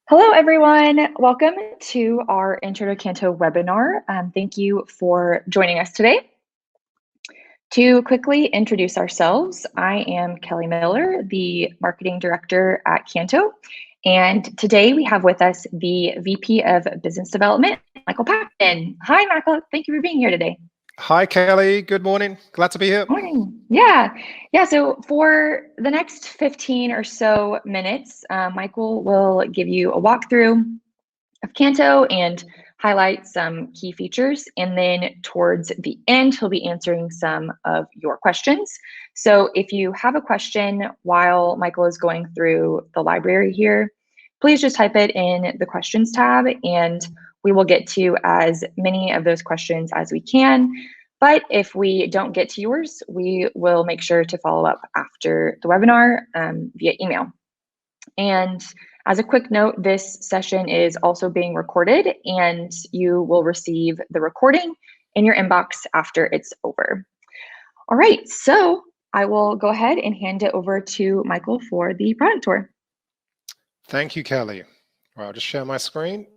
Hello, everyone. Welcome to our Intro to Canto webinar. Thank you for joining us today. To quickly introduce ourselves, I am Kelly Miller, the Marketing Director at Canto. And today we have with us the VP of Business Development, Michael Paxton. Hi, Michael. Thank you for being here today. Hi, Kelly. Good morning. Glad to be here. Morning. Yeah. So for the next 15 or so minutes, Michael will give you a walkthrough of Canto and highlight some key features. And then towards the end, he'll be answering some of your questions. So if you have a question while Michael is going through the library here, please just type it in the questions tab and we will get to as many of those questions as we can. But if we don't get to yours, we will make sure to follow up after the webinar via email. And as a quick note, this session is also being recorded and you will receive the recording in your inbox after it's over. All right, so I will go ahead and hand it over to Michael for the product tour. Thank you, Kelly. Well, I'll just share my screen.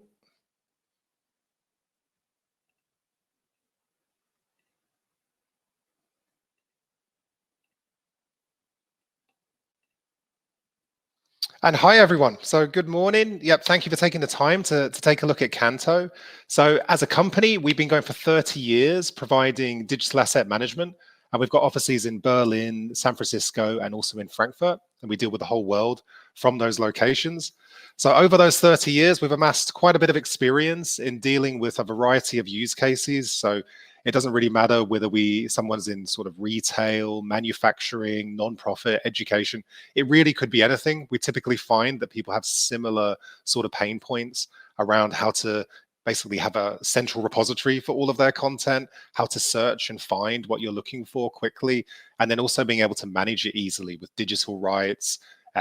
And hi, everyone. So good morning. Yep, thank you for taking the time to take a look at Canto. So as a company, we've been going for 30 years providing digital asset management. And we've got offices in Berlin, San Francisco, and also in Frankfurt. And we deal with the whole world from those locations. So over those 30 years, we've amassed quite a bit of experience in dealing with a variety of use cases. So it doesn't really matter whether someone's in sort of retail, manufacturing, nonprofit, education. It really could be anything. We typically find that people have similar sort of pain points around how to basically have a central repository for all of their content, how to search and find what you're looking for quickly, and then also being able to manage it easily with digital rights,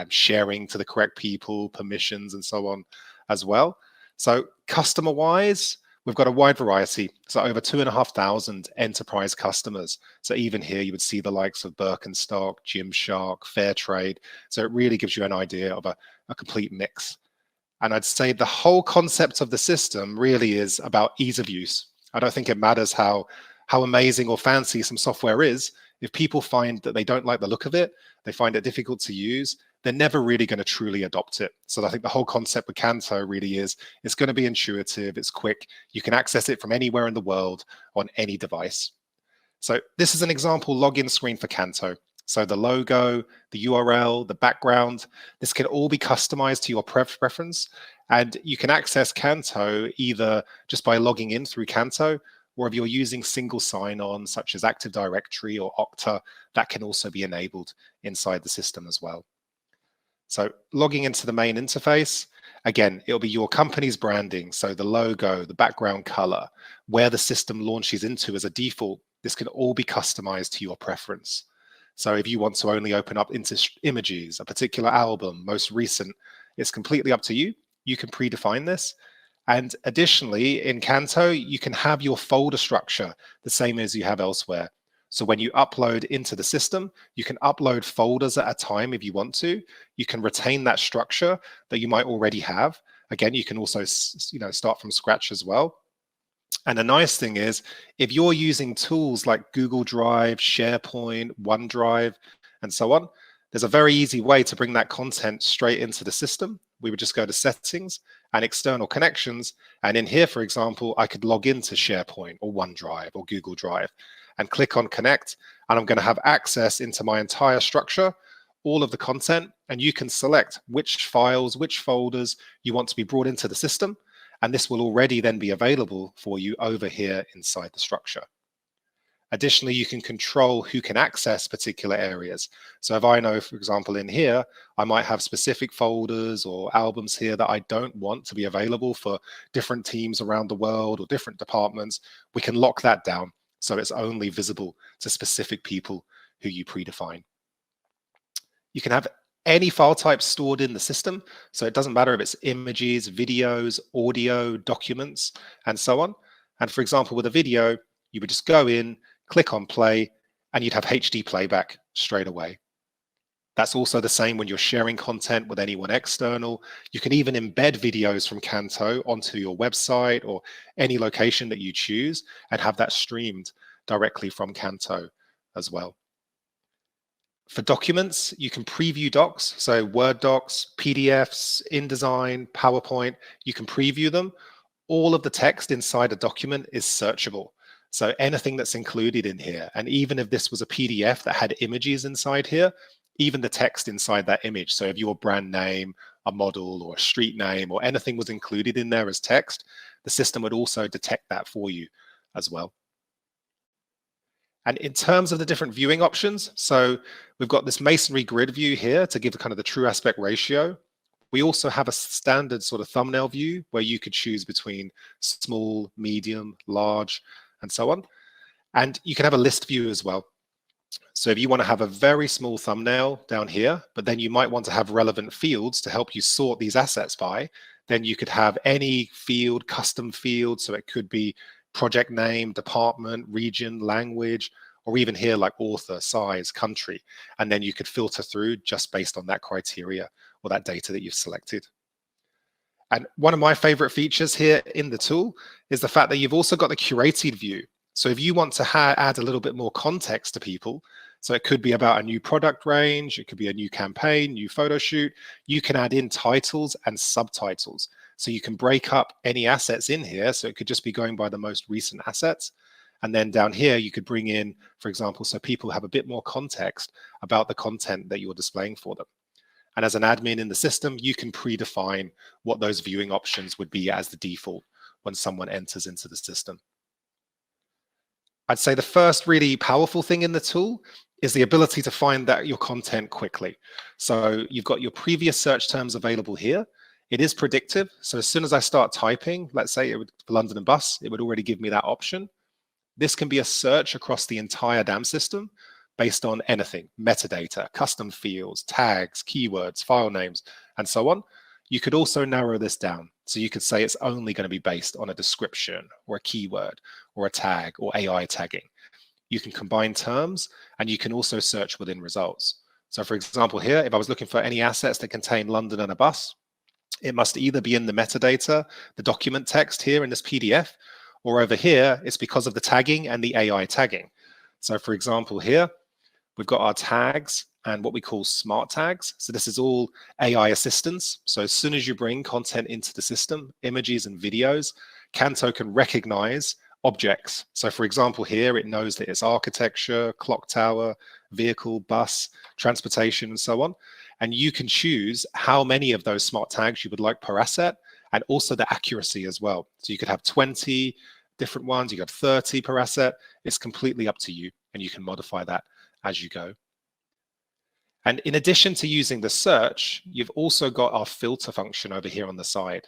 sharing to the correct people, permissions, and so on as well. So customer-wise, we've got a wide variety. So over 2,500 enterprise customers. So even here, you would see the likes of Birkenstock, Gymshark, Fairtrade. So it really gives you an idea of a complete mix. And I'd say the whole concept of the system really is about ease of use. I don't think it matters how amazing or fancy some software is. If people find that they don't like the look of it, they find it difficult to use, they're never really going to truly adopt it. So I think the whole concept with Canto really is, it's going to be intuitive, it's quick, you can access it from anywhere in the world on any device. So this is an example login screen for Canto. So the logo, the URL, the background, this can all be customized to your preference. And you can access Canto either just by logging in through Canto, or if you're using single sign-on such as Active Directory or Okta, that can also be enabled inside the system as well. So logging into the main interface, again, it'll be your company's branding. So the logo, the background color, where the system launches into as a default, this can all be customized to your preference. So if you want to only open up into images, a particular album, most recent, it's completely up to you. You can predefine this. And additionally, in Canto, you can have your folder structure the same as you have elsewhere. So when you upload into the system, you can upload folders at a time if you want to. You can retain that structure that you might already have. Again, you can also start from scratch as well. And the nice thing is, if you're using tools like Google Drive, SharePoint, OneDrive, and so on, there's a very easy way to bring that content straight into the system. We would just go to settings and external connections. And in here, for example, I could log into SharePoint or OneDrive or Google Drive and click on connect. And I'm going to have access into my entire structure, all of the content, and you can select which files, which folders you want to be brought into the system. And this will already then be available for you over here inside the structure. Additionally, you can control who can access particular areas. So if I know, for example, in here, I might have specific folders or albums here that I don't want to be available for different teams around the world or different departments, we can lock that down so it's only visible to specific people who you predefine. You can have any file type stored in the system. So it doesn't matter if it's images, videos, audio, documents, and so on. And for example, with a video, you would just go in, click on play, and you'd have HD playback straight away. That's also the same when you're sharing content with anyone external. You can even embed videos from Canto onto your website or any location that you choose and have that streamed directly from Canto as well. For documents, you can preview docs, so Word docs, PDFs, InDesign, PowerPoint, you can preview them. All of the text inside a document is searchable. So anything that's included in here, and even if this was a PDF that had images inside here, even the text inside that image. So if your brand name, a model or a street name or anything was included in there as text, the system would also detect that for you as well. And in terms of the different viewing options, so we've got this masonry grid view here to give kind of the true aspect ratio. We also have a standard sort of thumbnail view where you could choose between small, medium, large, and so on. And you can have a list view as well. So if you want to have a very small thumbnail down here, but then you might want to have relevant fields to help you sort these assets by, then you could have any field, custom field. So it could be project name, department, region, language, or even here like author, size, country. And then you could filter through just based on that criteria or that data that you've selected. And one of my favorite features here in the tool is the fact that you've also got the curated view. So if you want to add a little bit more context to people, so it could be about a new product range, it could be a new campaign, new photo shoot, you can add in titles and subtitles. So you can break up any assets in here. So it could just be going by the most recent assets. And then down here, you could bring in, for example, so people have a bit more context about the content that you're displaying for them. And as an admin in the system, you can predefine what those viewing options would be as the default when someone enters into the system. I'd say the first really powerful thing in the tool is the ability to find your content quickly. So you've got your previous search terms available here. It is predictive. So as soon as I start typing, let's say it would, for London and bus, it would already give me that option. This can be a search across the entire DAM system based on anything, metadata, custom fields, tags, keywords, file names, and so on. You could also narrow this down. So you could say it's only going to be based on a description or a keyword or a tag or AI tagging. You can combine terms and you can also search within results. So for example, here, if I was looking for any assets that contain London and a bus, it must either be in the metadata, the document text here in this PDF, or over here, it's because of the tagging and the AI tagging. So for example, here, we've got our tags and what we call smart tags. So this is all AI assistance. So as soon as you bring content into the system, images and videos, Canto can recognize objects. So for example, here it knows that it's architecture, clock tower, vehicle, bus, transportation, and so on. And you can choose how many of those smart tags you would like per asset and also the accuracy as well. So you could have 20 different ones, you could have 30 per asset. It's completely up to you and you can modify that as you go. And in addition to using the search, you've also got our filter function over here on the side.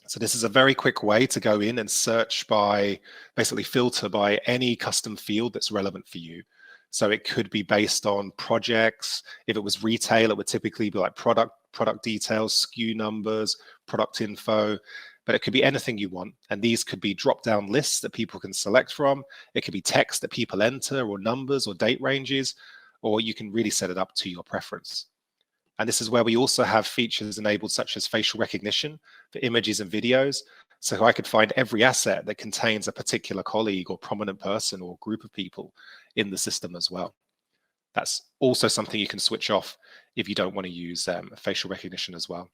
So this is a very quick way to go in and search by, basically filter by any custom field that's relevant for you. So it could be based on projects. If it was retail, it would typically be like product details, SKU numbers, product info, but it could be anything you want. And these could be drop-down lists that people can select from. It could be text that people enter or numbers or date ranges, or you can really set it up to your preference. And this is where we also have features enabled such as facial recognition for images and videos. So I could find every asset that contains a particular colleague or prominent person or group of people in the system as well. That's also something you can switch off if you don't want to use facial recognition as well.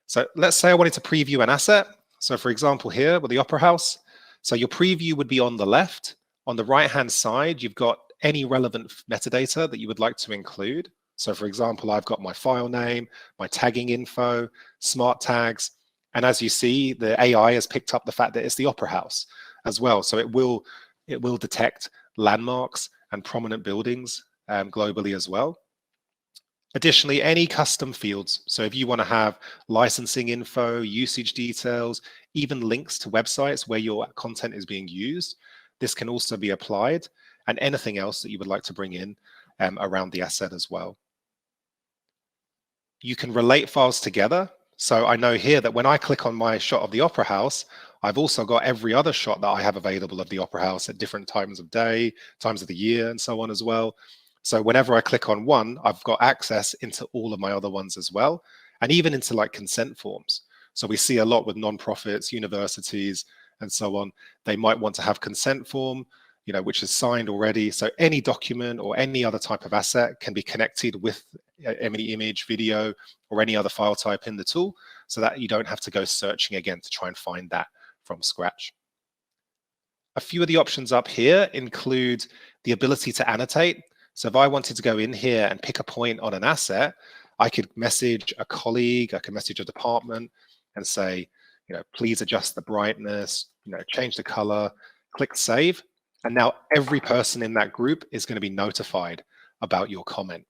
So let's say I wanted to preview an asset. So for example, here with the Opera House, so your preview would be on the left. On the right-hand side, you've got any relevant metadata that you would like to include. So for example, I've got my file name, my tagging info, smart tags. And as you see, the AI has picked up the fact that it's the Opera House as well. So it will detect landmarks and prominent buildings globally as well. Additionally, any custom fields. So if you want to have licensing info, usage details, even links to websites where your content is being used, this can also be applied, and anything else that you would like to bring in around the asset as well. You can relate files together. So I know here that when I click on my shot of the Opera House, I've also got every other shot that I have available of the Opera House at different times of day, times of the year, and so on as well. So whenever I click on one, I've got access into all of my other ones as well, and even into like consent forms. So we see a lot with nonprofits, universities, and so on. They might want to have consent form, which is signed already. So any document or any other type of asset can be connected with any image, video, or any other file type in the tool, so that you don't have to go searching again to try and find that from scratch. A few of the options up here include the ability to annotate. So if I wanted to go in here and pick a point on an asset, I could message a colleague, I could message a department and say, please adjust the brightness, change the color, click save. And now every person in that group is going to be notified about your comment.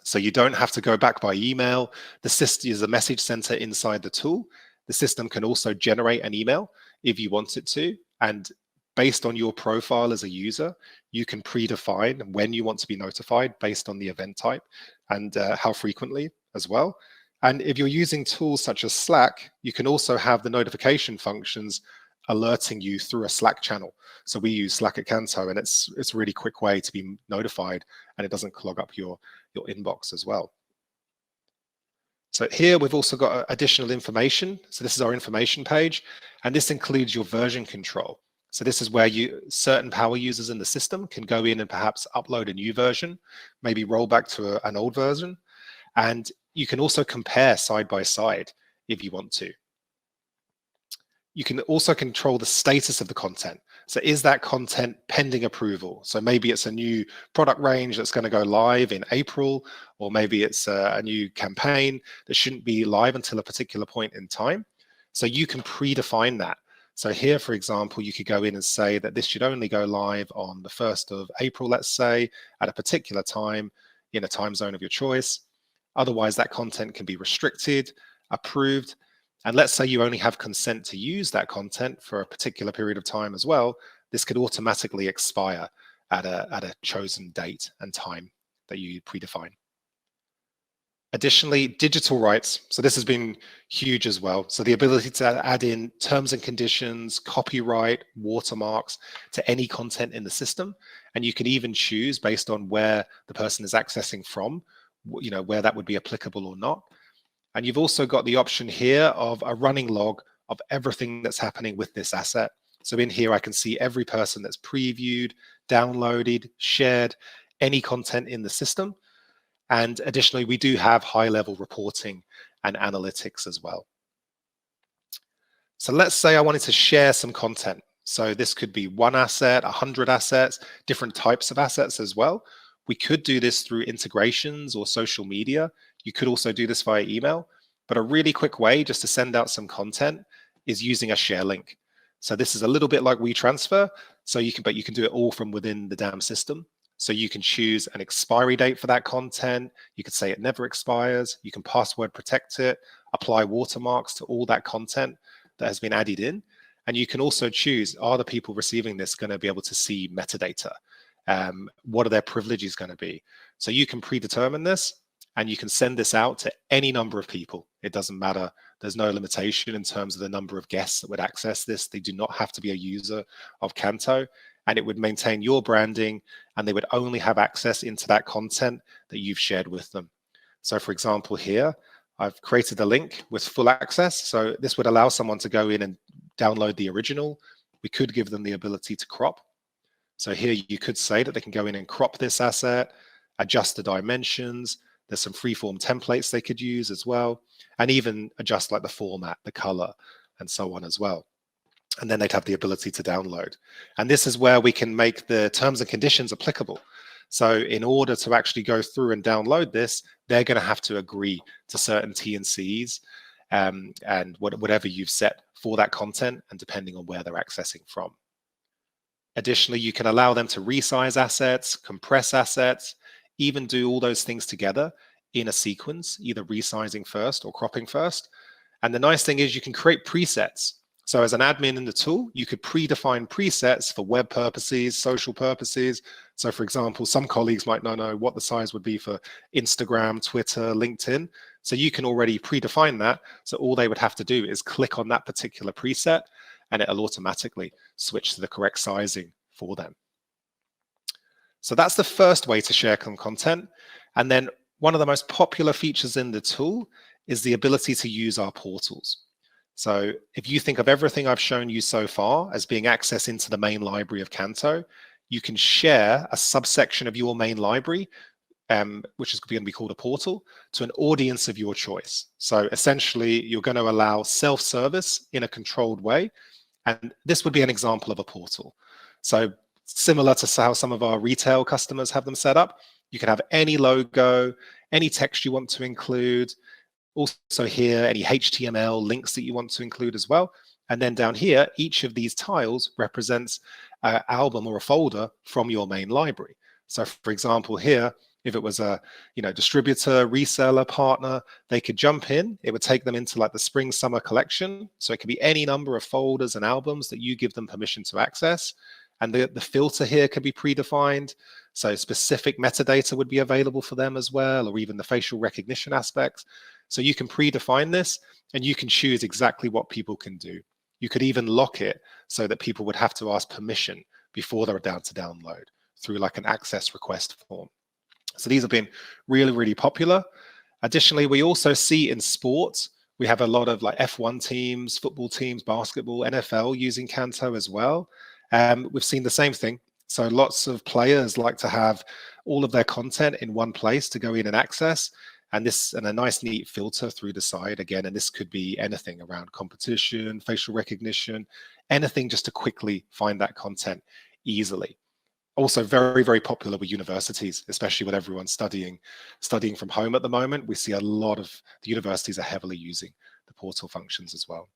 So you don't have to go back by email. The system is a message center inside the tool. The system can also generate an email if you want it to. And based on your profile as a user, you can predefine when you want to be notified based on the event type and how frequently as well. And if you're using tools such as Slack, you can also have the notification functions alerting you through a Slack channel. So we use Slack at Canto, and it's a really quick way to be notified, and it doesn't clog up your inbox as well. So here we've also got additional information. So this is our information page, and this includes your version control. So this is where certain power users in the system can go in and perhaps upload a new version, maybe roll back to an old version. And you can also compare side by side if you want to. You can also control the status of the content. So is that content pending approval? So maybe it's a new product range that's going to go live in April, or maybe it's a new campaign that shouldn't be live until a particular point in time. So you can predefine that. So here, for example, you could go in and say that this should only go live on the 1st of April, let's say, at a particular time in a time zone of your choice. Otherwise, that content can be restricted, approved. And let's say you only have consent to use that content for a particular period of time as well. This could automatically expire at a chosen date and time that you predefine. Additionally, digital rights. So this has been huge as well. So the ability to add in terms and conditions, copyright, watermarks to any content in the system. And you can even choose based on where the person is accessing from, where that would be applicable or not. And you've also got the option here of a running log of everything that's happening with this asset. So in here, I can see every person that's previewed, downloaded, shared, any content in the system. And additionally, we do have high-level reporting and analytics as well. So let's say I wanted to share some content. So this could be one asset, 100 assets, different types of assets as well. We could do this through integrations or social media. You could also do this via email. But a really quick way just to send out some content is using a share link. So this is a little bit like WeTransfer. So you can do it all from within the DAM system. So you can choose an expiry date for that content. You could say it never expires. You can password protect it, apply watermarks to all that content that has been added in. And you can also choose, are the people receiving this going to be able to see metadata? What are their privileges going to be? So you can predetermine this, and you can send this out to any number of people. It doesn't matter. There's no limitation in terms of the number of guests that would access this. They do not have to be a user of Canto, and it would maintain your branding, and they would only have access into that content that you've shared with them. So for example, here, I've created a link with full access. So this would allow someone to go in and download the original. We could give them the ability to crop. So here you could say that they can go in and crop this asset, adjust the dimensions. There's some freeform templates they could use as well, and even adjust like the format, the color, and so on as well. And then they'd have the ability to download. And this is where we can make the terms and conditions applicable. So in order to actually go through and download this, they're going to have to agree to certain T&Cs and whatever you've set for that content, and depending on where they're accessing from. Additionally, you can allow them to resize assets, compress assets, even do all those things together in a sequence, either resizing first or cropping first. And the nice thing is you can create presets. So as an admin in the tool, you could predefine presets for web purposes, social purposes. So for example, some colleagues might not know what the size would be for Instagram, Twitter, LinkedIn. So you can already predefine that. So all they would have to do is click on that particular preset, and it'll automatically switch to the correct sizing for them. So that's the first way to share content. And then one of the most popular features in the tool is the ability to use our portals. So if you think of everything I've shown you so far as being access into the main library of Canto, you can share a subsection of your main library, which is going to be called a portal, to an audience of your choice. So essentially, you're going to allow self-service in a controlled way. And this would be an example of a portal. So similar to how some of our retail customers have them set up, you can have any logo, any text you want to include. Also here, any HTML links that you want to include as well. And then down here, each of these tiles represents an album or a folder from your main library. So for example, here, if it was a distributor, reseller, partner, they could jump in. It would take them into like the spring, summer collection. So it could be any number of folders and albums that you give them permission to access. And the filter here could be predefined. So specific metadata would be available for them as well, or even the facial recognition aspects. So you can predefine this and you can choose exactly what people can do. You could even lock it so that people would have to ask permission before they're down to download through like an access request form. So these have been really, really popular. Additionally, we also see in sports, we have a lot of like F1 teams, football teams, basketball, NFL using Canto as well. We've seen the same thing. So lots of players like to have all of their content in one place to go in and access. And a nice neat filter through the side again. And this could be anything around competition, facial recognition, anything just to quickly find that content easily. Also very, very popular with universities, especially with everyone studying from home at the moment. We see a lot of the universities are heavily using the portal functions as well.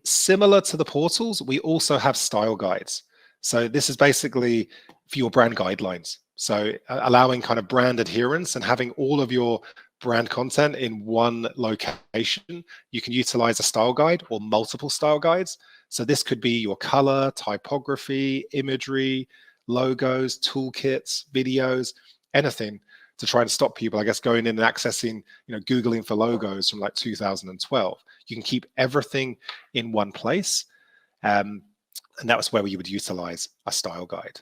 Similar to the portals, we also have style guides. So this is basically for your brand guidelines. So allowing kind of brand adherence and having all of your brand content in one location. You can utilize a style guide or multiple style guides. So this could be your color, typography, imagery, logos, toolkits, videos, anything to try and stop people, I guess, going in and accessing, Googling for logos from like 2012. You can keep everything in one place. And that was where you would utilize a style guide.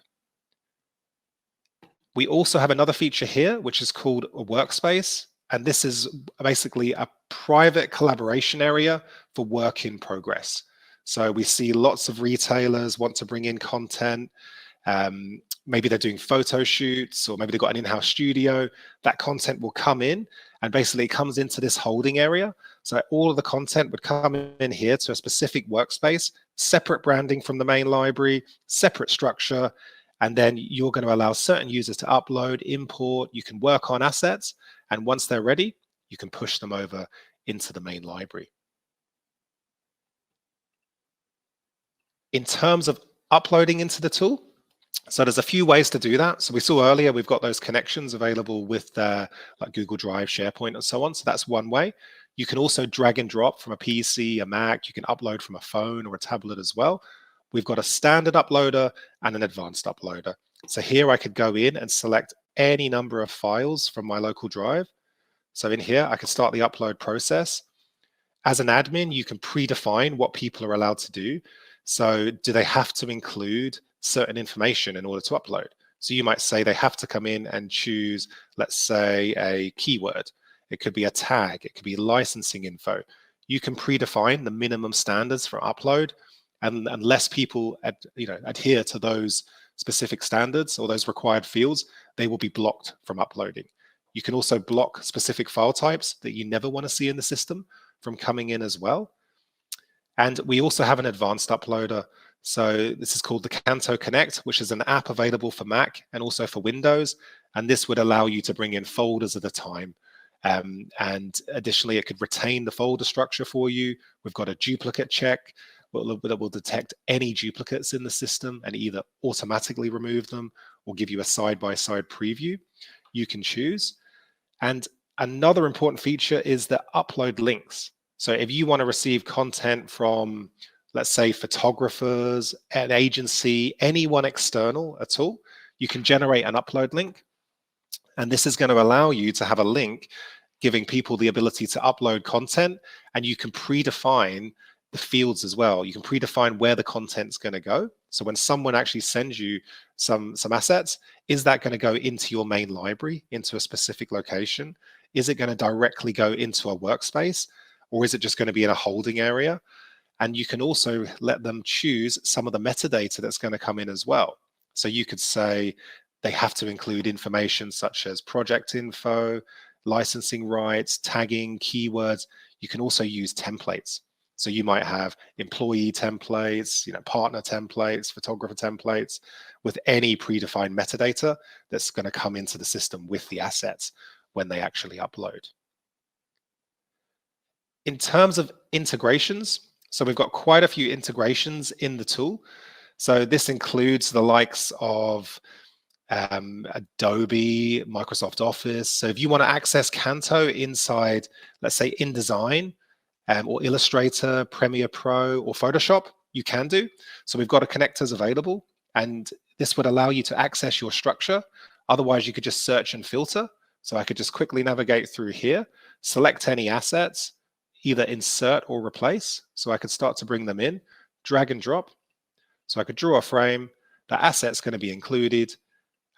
We also have another feature here, which is called a Workspace. And this is basically a private collaboration area for work in progress. So we see lots of retailers want to bring in content. Maybe they're doing photo shoots, or maybe they've got an in-house studio. That content will come in and basically it comes into this holding area. So all of the content would come in here to a specific workspace, separate branding from the main library, separate structure. And then you're going to allow certain users to upload, import. You can work on assets. And once they're ready, you can push them over into the main library. In terms of uploading into the tool, so there's a few ways to do that. So we saw earlier, we've got those connections available with like Google Drive, SharePoint, and so on. So that's one way. You can also drag and drop from a PC, a Mac. You can upload from a phone or a tablet as well. We've got a standard uploader and an advanced uploader. So here I could go in and select any number of files from my local drive. So in here, I can start the upload process. As an admin, you can predefine what people are allowed to do. So do they have to include certain information in order to upload? So you might say they have to come in and choose, let's say, a keyword. It could be a tag. It could be licensing info. You can predefine the minimum standards for upload. And unless people adhere to those specific standards or those required fields, they will be blocked from uploading. You can also block specific file types that you never want to see in the system from coming in as well. And we also have an advanced uploader. So this is called the Canto Connect, which is an app available for Mac and also for Windows. And this would allow you to bring in folders at a time. And additionally, it could retain the folder structure for you. We've got a duplicate check that will detect any duplicates in the system and either automatically remove them or give you a side-by-side preview. You can choose. And another important feature is the upload links. So if you want to receive content from, let's say, photographers, an agency, anyone external at all, you can generate an upload link. And this is going to allow you to have a link giving people the ability to upload content, and you can predefine the fields as well. You can predefine where the content's going to go. So when someone actually sends you some assets, is that going to go into your main library, into a specific location? Is it going to directly go into a workspace, or is it just going to be in a holding area? And you can also let them choose some of the metadata that's going to come in as well. So you could say they have to include information such as project info, licensing rights, tagging, keywords. You can also use templates. So you might have employee templates, partner templates, photographer templates, with any predefined metadata that's going to come into the system with the assets when they actually upload. In terms of integrations, so we've got quite a few integrations in the tool. So this includes the likes of Adobe, Microsoft Office. So if you want to access Canto inside, let's say, InDesign, or Illustrator, Premiere Pro, or Photoshop, you can do. So we've got connectors available, and this would allow you to access your structure. Otherwise, you could just search and filter. So I could just quickly navigate through here, select any assets, either insert or replace. So I could start to bring them in, drag and drop. So I could draw a frame, the asset's going to be included.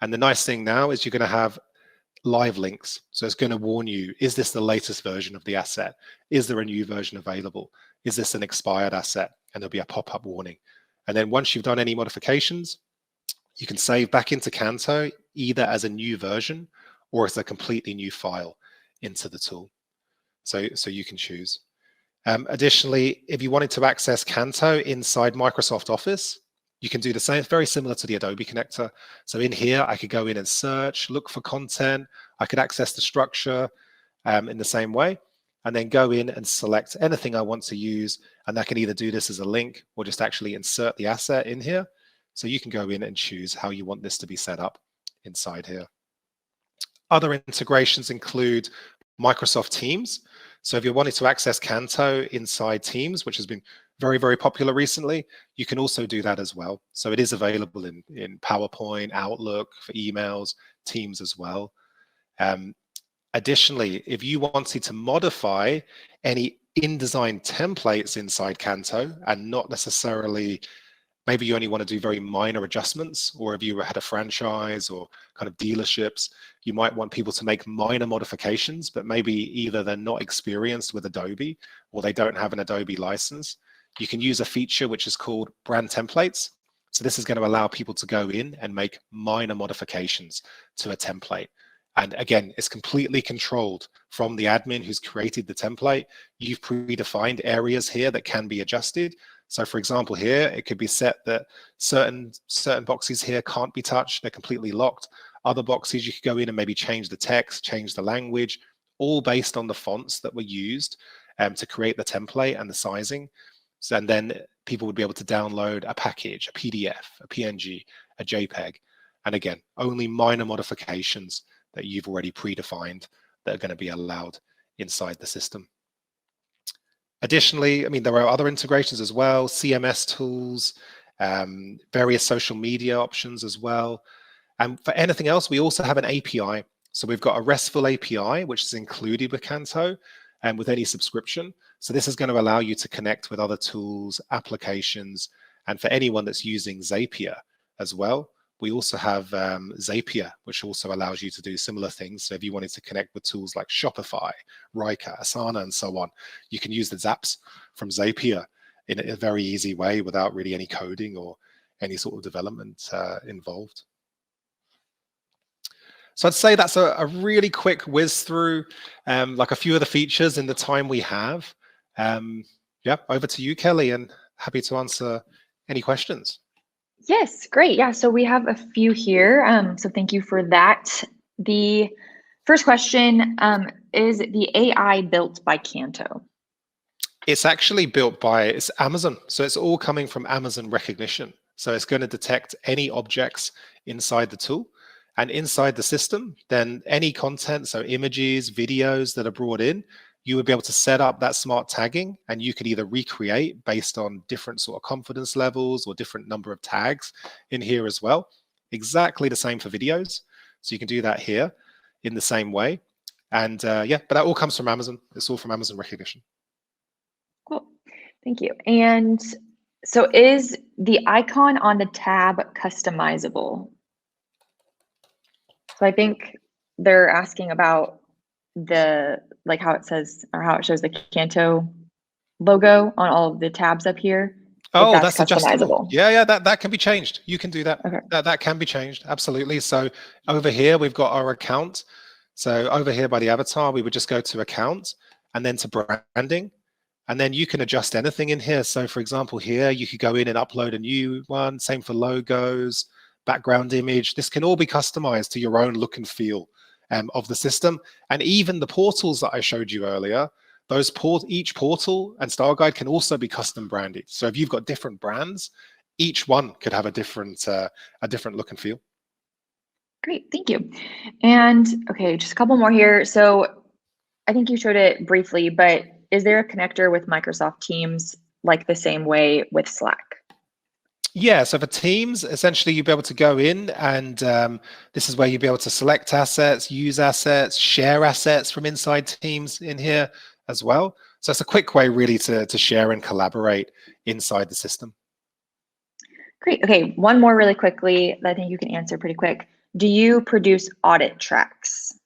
And the nice thing now is you're going to have live links. So it's going to warn you, is this the latest version of the asset? Is there a new version available? Is this an expired asset? And there'll be a pop-up warning. And then once you've done any modifications, you can save back into Canto either as a new version or as a completely new file into the tool. So you can choose. Additionally, if you wanted to access Canto inside Microsoft Office, you can do the same, very similar to the Adobe connector. So in here, I could go in and search, look for content. I could access the structure in the same way, and then go in and select anything I want to use. And I can either do this as a link or just actually insert the asset in here. So you can go in and choose how you want this to be set up inside here. Other integrations include Microsoft Teams. So if you wanted to access Canto inside Teams, which has been very, very popular recently, you can also do that as well. So it is available in PowerPoint, Outlook, for emails, Teams as well. Additionally, if you wanted to modify any InDesign templates inside Canto and not necessarily, maybe you only want to do very minor adjustments, or if you had a franchise or kind of dealerships, you might want people to make minor modifications, but maybe either they're not experienced with Adobe or they don't have an Adobe license. You can use a feature which is called brand templates. So this is going to allow people to go in and make minor modifications to a template. And again, it's completely controlled from the admin who's created the template. You've predefined areas here that can be adjusted. So for example, here, it could be set that certain boxes here can't be touched. They're completely locked. Other boxes, you could go in and maybe change the text, change the language, all based on the fonts that were used to create the template and the sizing. So, and then people would be able to download a package, a PDF, a PNG, a JPEG. And again, only minor modifications that you've already predefined that are going to be allowed inside the system. Additionally, I mean, there are other integrations as well, CMS tools, various social media options as well. And for anything else, we also have an API. So we've got a RESTful API, which is included with Canto and with any subscription. So this is going to allow you to connect with other tools, applications, and for anyone that's using Zapier as well. We also have Zapier, which also allows you to do similar things. So if you wanted to connect with tools like Shopify, Ryka, Asana, and so on, you can use the Zaps from Zapier in a very easy way without really any coding or any sort of development involved. So I'd say that's a really quick whiz through like a few of the features in the time we have. Yeah, over to you, Kelly, and happy to answer any questions. Yes, great. Yeah, so we have a few here. So thank you for that. The first question, is the AI built by Canto? It's actually built by, it's Amazon. So it's all coming from Amazon recognition. So it's going to detect any objects inside the tool and inside the system, then any content, so images, videos that are brought in, you would be able to set up that smart tagging, and you could either recreate based on different sort of confidence levels or different number of tags in here as well. Exactly the same for videos. So you can do that here in the same way. And yeah, but that all comes from Amazon. It's all from Amazon recognition. Cool. Thank you. And so is the icon on the tab customizable? So I think they're asking about the, like how it says, or how it shows the Canto logo on all of the tabs up here. If Oh, that's that's adjustable. customizable. Yeah, that can be changed. You can do that. Okay. That can be changed, absolutely. So over here, we've got our account. So over here by the avatar, we would just go to account and then to branding. And then you can adjust anything in here. So for example, here, you could go in and upload a new one. Same for logos, background image. This can all be customized to your own look and feel of the system. And even the portals that I showed you earlier, each portal and style guide can also be custom branded. So if you've got different brands, each one could have a different look and feel. Great, thank you. And okay, just a couple more here. So I think you showed it briefly, but is there a connector with Microsoft Teams like the same way with Slack? Yeah, so for Teams, essentially you'll be able to go in and this is where you'll be able to select assets, use assets, share assets from inside Teams in here as well. So it's a quick way really to share and collaborate inside the system. Great, okay, one more really quickly that I think you can answer pretty quick. Do you produce audit tracks?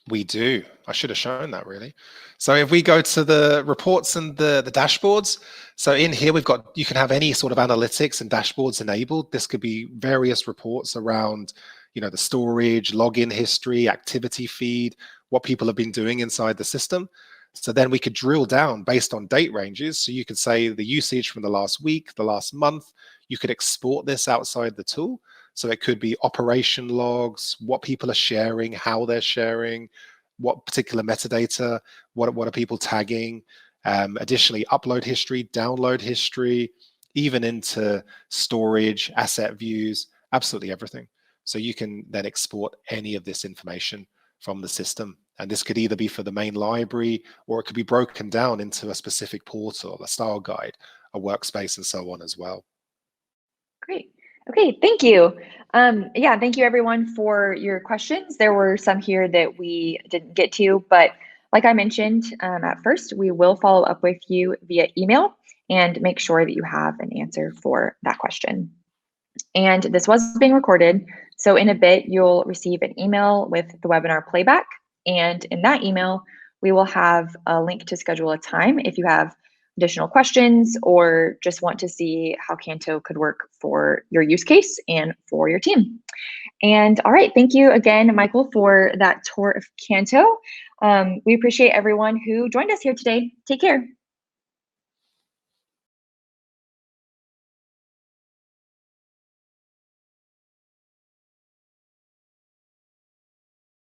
We do. I should have shown that really. So if we go to the reports and the dashboards, so in here we've got, you can have any sort of analytics and dashboards enabled. This could be various reports around, the storage, login history, activity feed, what people have been doing inside the system. So then we could drill down based on date ranges. So you could say the usage from the last week, the last month. You could export this outside the tool. So it could be operation logs, what people are sharing, how they're sharing, what particular metadata, what are people tagging, additionally upload history, download history, even into storage, asset views, absolutely everything. So you can then export any of this information from the system. And this could either be for the main library, or it could be broken down into a specific portal, a style guide, a workspace, and so on as well. Great. Okay, thank you. Yeah, thank you everyone for your questions. There were some here that we didn't get to, but like I mentioned at first, we will follow up with you via email and make sure that you have an answer for that question. And this was being recorded, so in a bit, you'll receive an email with the webinar playback. And in that email, we will have a link to schedule a time if you have additional questions or just want to see how Canto could work for your use case and for your team. And all right, thank you again, Michael, for that tour of Canto. We appreciate everyone who joined us here today. Take care.